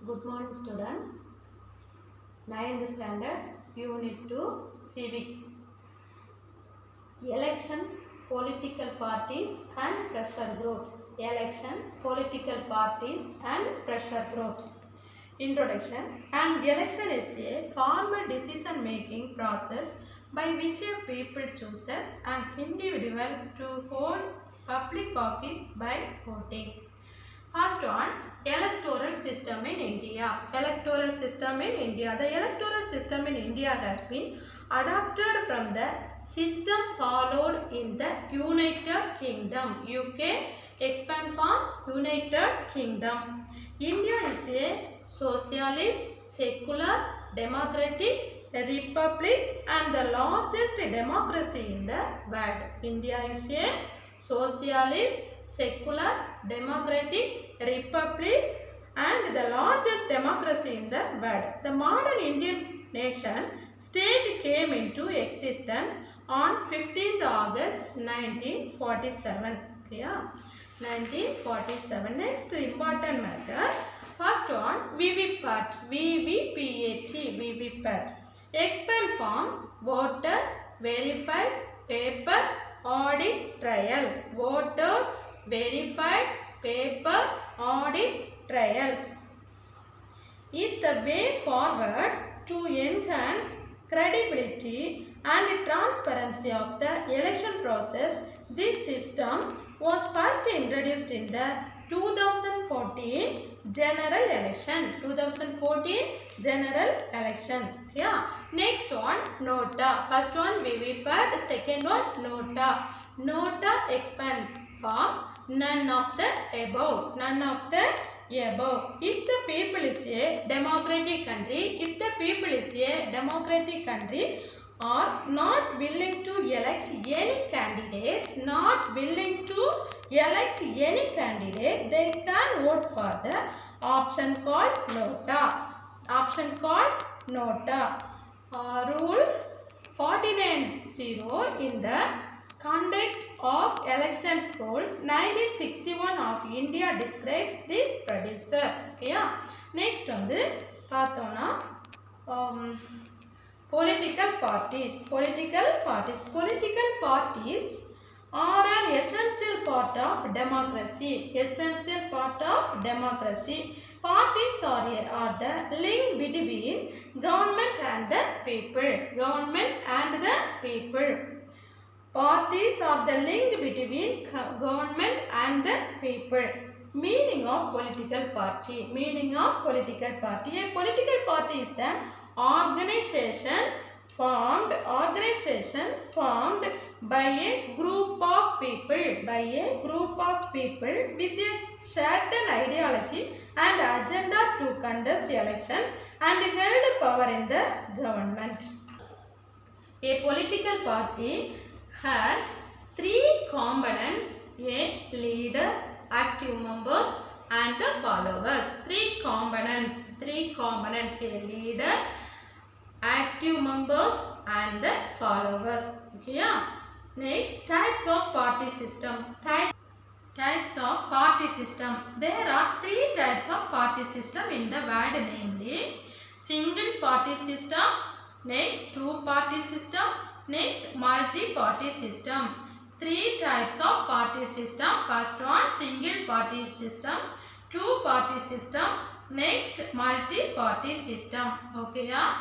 Good morning students. 9th standard unit 2 civics. Election, political parties and pressure groups. Election, political parties and pressure groups. Introduction. An election is a formal decision making process by which a people chooses an individual to hold public office by voting. First one, electoral system in India. Electoral system in India. The electoral system in India has been adopted from the system followed in the United Kingdom. UK expand from United Kingdom. India is a socialist, secular, democratic republic and the largest democracy in the world. India is a socialist, secular, democratic republic and the largest democracy in the world. The modern Indian nation state came into existence on 15th August 1947. Yeah, 1947. Next important matter. First one, VVPAT. VVPAT. Expand from voter, verified, paper, audit, trial. Voters, verified, paper, audit, trial is the way forward to enhance credibility and transparency of the election process. This system was first introduced in the 2014 general election. 2014 general election. Yeah. Next one, Nota. First one VVPAT. Second one Nota. Nota expand from none of the above. None of the above. If the people is a democratic country, are not willing to elect any candidate, they can vote for the option called Nota. Rule 49.0 in the Conduct of Elections Rules 1961 of India describes this producer. Okay. Next வந்து பார்த்தோம்னா political parties are an essential part of democracy. Parties are the link between government and the people. Parties are the link between government and the people. Meaning of political party. A political party is an organization formed by a group of people with a certain ideology and agenda to conduct elections and held power in the government. A political party has three components: a leader, active members and the followers. Three components: a leader, active members and the followers. Okay, yeah. Next, types of party systems. Types of party system. There are three types of party system in the world, namely single party system, next two party system, next multi-party system. Three types of party system. First one, single party system, two party system, next multi-party system. Okay, yeah.